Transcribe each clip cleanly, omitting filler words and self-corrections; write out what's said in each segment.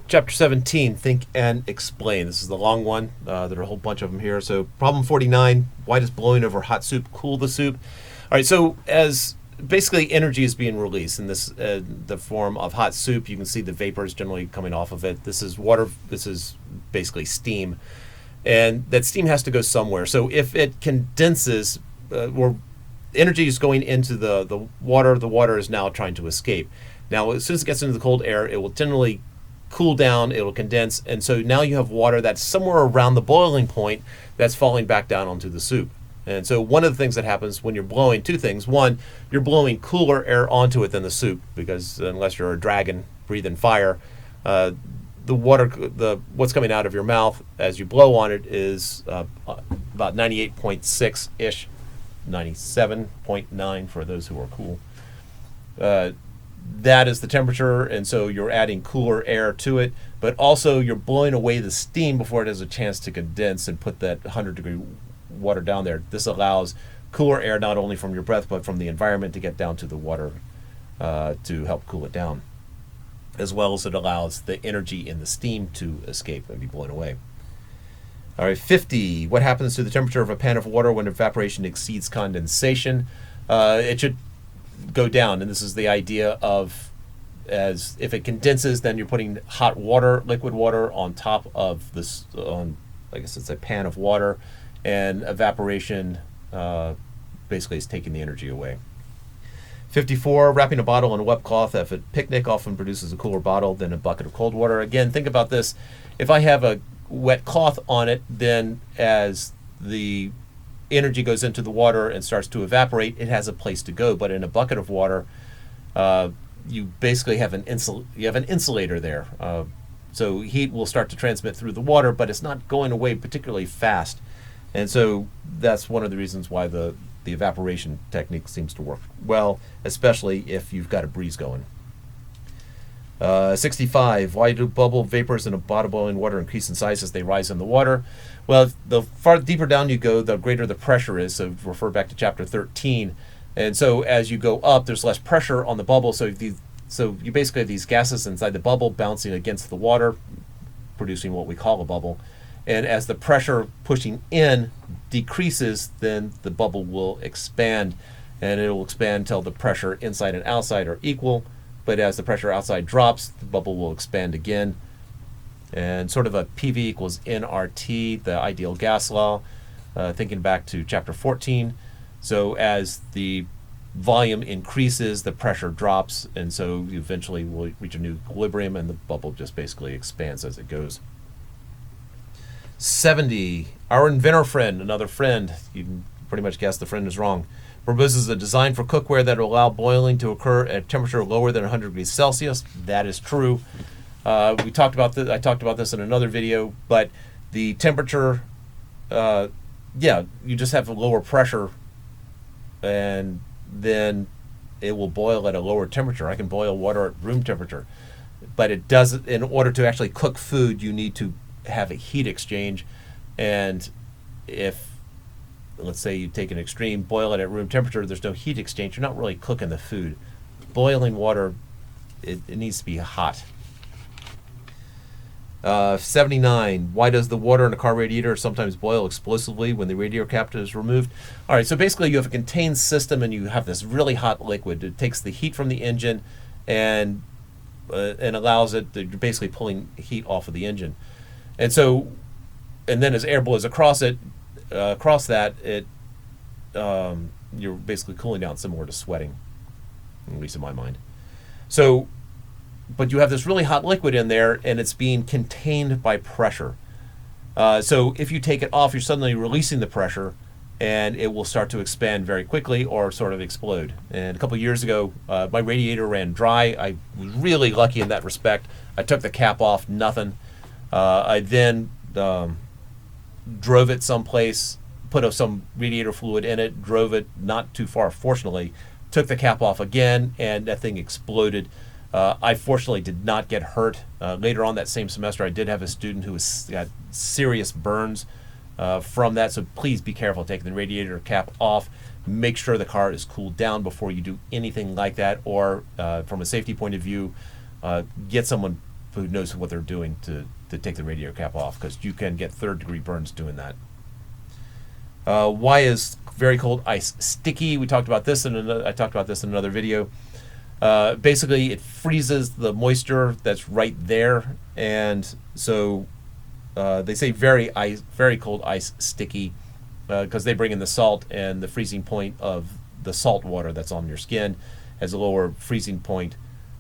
Chapter 17, Think and Explain. This is the long one. There are a whole bunch of them here. So problem 49, why does blowing over hot soup cool the soup? All right, so as basically energy is being released in this the form of hot soup, you can see the vapors generally coming off of it. This is water. This is basically steam. And that steam has to go somewhere. So if it condenses, or energy is going into the water is now trying to escape. Now, as soon as it gets into the cold air, it will generally cool down, it'll condense, and so now you have water that's somewhere around the boiling point that's falling back down onto the soup. And so one of the things that happens when you're blowing, two things. One, you're blowing cooler air onto it than the soup, because unless you're a dragon breathing fire, the what's coming out of your mouth as you blow on it is about 98.6-ish, 97.9 for those who are cool. That is the temperature, and so you're adding cooler air to it, but also you're blowing away the steam before it has a chance to condense and put that 100-degree water down there. This allows cooler air not only from your breath but from the environment to get down to the water to help cool it down, as well as it allows the energy in the steam to escape and be blown away. All right, 50. What happens to the temperature of a pan of water when evaporation exceeds condensation? It should go down, and this is the idea of, as if it condenses, then you're putting hot water, liquid water, on top of this, I guess it's a pan of water, and evaporation basically is taking the energy away. 54, wrapping a bottle in a wet cloth at a picnic often produces a cooler bottle than a bucket of cold water. Again, think about this. If I have a wet cloth on it, then as the energy goes into the water and starts to evaporate, it has a place to go. But in a bucket of water, you basically have an insulator there. So heat will start to transmit through the water, but it's not going away particularly fast. And so that's one of the reasons why the evaporation technique seems to work well, especially if you've got a breeze going. 65, why do bubble vapors in a pot of boiling water increase in size as they rise in the water? Well, the far deeper down you go, the greater the pressure is. So refer back to chapter 13. And so as you go up, there's less pressure on the bubble. So you basically have these gases inside the bubble bouncing against the water, producing what we call a bubble. And as the pressure pushing in decreases, then the bubble will expand. And it will expand until the pressure inside and outside are equal. But as the pressure outside drops, the bubble will expand again. And sort of a PV equals nRT, the ideal gas law, thinking back to chapter 14. So as the volume increases, the pressure drops, and so you eventually will reach a new equilibrium, and the bubble just basically expands as it goes. 70, our inventor friend, another friend, you can pretty much guess the friend is wrong, proposes a design for cookware that will allow boiling to occur at a temperature lower than 100 degrees Celsius. That is true. We talked about this. I talked about this in another video, but the temperature, you just have a lower pressure, and then it will boil at a lower temperature. I can boil water at room temperature, but it doesn't. In order to actually cook food, you need to have a heat exchange, and if, let's say you take an extreme, boil it at room temperature, there's no heat exchange, you're not really cooking the food. Boiling water, it needs to be hot. 79, why does the water in a car radiator sometimes boil explosively when the radiator cap is removed? All right, so basically you have a contained system and you have this really hot liquid. It takes the heat from the engine and allows it, you're basically pulling heat off of the engine. And so, and then as air blows across it, you're basically cooling down, similar to sweating, at least in my mind. So, but you have this really hot liquid in there, and it's being contained by pressure. So if you take it off, you're suddenly releasing the pressure, and it will start to expand very quickly or sort of explode. And a couple of years ago, my radiator ran dry. I was really lucky in that respect. I took the cap off, nothing. I then drove it someplace, put some radiator fluid in it, drove it not too far, fortunately, took the cap off again, and that thing exploded. I fortunately did not get hurt. Later on that same semester, I did have a student who got serious burns from that, so please be careful taking the radiator cap off. Make sure the car is cooled down before you do anything like that, or from a safety point of view, get someone who knows what they're doing to take the radiator cap off, because you can get third-degree burns doing that. Why is very cold ice sticky? We talked about this I talked about this in another video. Basically, it freezes the moisture that's right there, and so they say very cold ice sticky because they bring in the salt, and the freezing point of the salt water that's on your skin has a lower freezing point,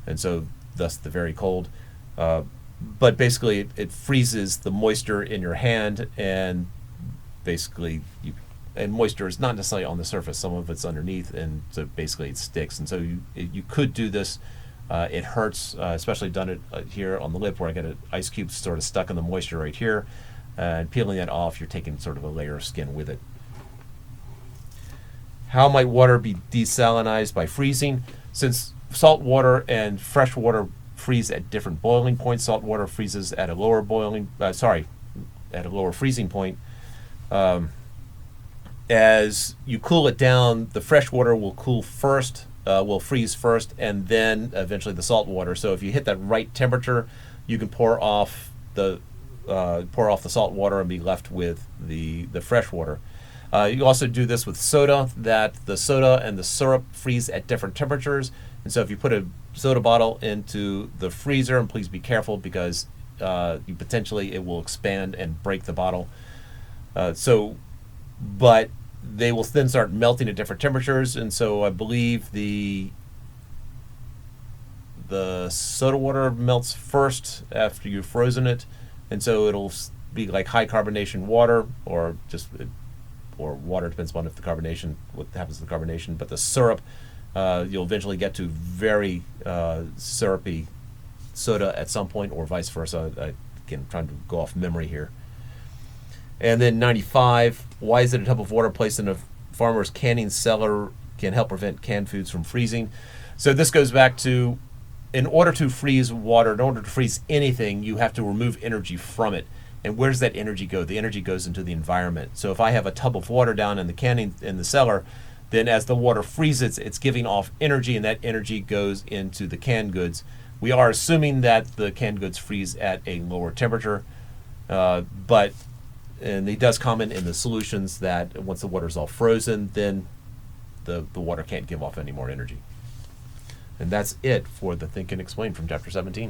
and so thus the very cold. But basically, it freezes the moisture in your hand, and basically and moisture is not necessarily on the surface, some of it's underneath, and so basically it sticks. And so you could do this. It hurts, especially done it here on the lip where I get an ice cube sort of stuck in the moisture right here, and peeling that off, you're taking sort of a layer of skin with it. How might water be desalinized? By freezing. Since salt water and fresh water freeze at different boiling points, salt water freezes at a lower at a lower freezing point. As you cool it down, the fresh water will cool first, will freeze first, and then eventually the salt water. So if you hit that right temperature, you can pour off the salt water and be left with the fresh water. You also do this with soda, that the soda and the syrup freeze at different temperatures. And so if you put a soda bottle into the freezer, and please be careful because potentially it will expand and break the bottle. But they will then start melting at different temperatures, and so I believe the soda water melts first after you've frozen it, and so it'll be like high carbonation water, or water, depends upon if the carbonation, what happens to the carbonation. But the syrup, you'll eventually get to very syrupy soda at some point, or vice versa. Again, I'm trying to go off memory here. And then 95, why is it a tub of water placed in a farmer's canning cellar can help prevent canned foods from freezing? So this goes back to, in order to freeze water, in order to freeze anything, you have to remove energy from it. And where does that energy go? The energy goes into the environment. So if I have a tub of water down in the cellar, then as the water freezes, it's giving off energy, and that energy goes into the canned goods. We are assuming that the canned goods freeze at a lower temperature, and it does comment in the solutions that once the water is all frozen, then the water can't give off any more energy. And that's it for the Think and Explain from Chapter 17.